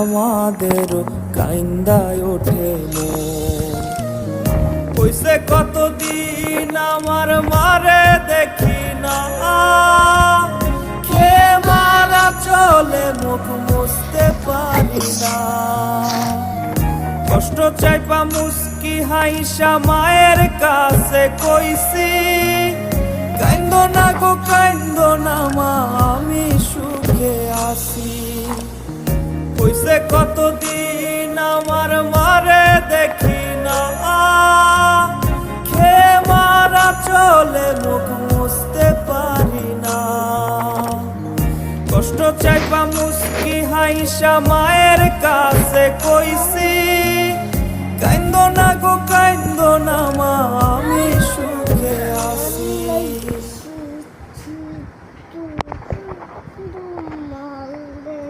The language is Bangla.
আমাদেরও কাইন্দায় ওঠে মন। হইছে কতদিন আমার মারে দেখি না, খেয়ে মারা চলে মুখ মুছতে পারি না। কষ্ট চাইপা মুস্কি হাইসা মায়ের কাছে কইছি, কাইন্দো না গো কাইন্দো না মা, আমি সুখে আছি। হইছে কতদিন আমার মারে দেখি না, খেয়ে মারা চলে মুখ মুছতে পারি না। কষ্ট চাইপা মুস্কি হাইসা মায়ের কাছে কইছি, কাইন্দো না গো কাইন্দো না মা, আমি সুখে আছি। Du Malle,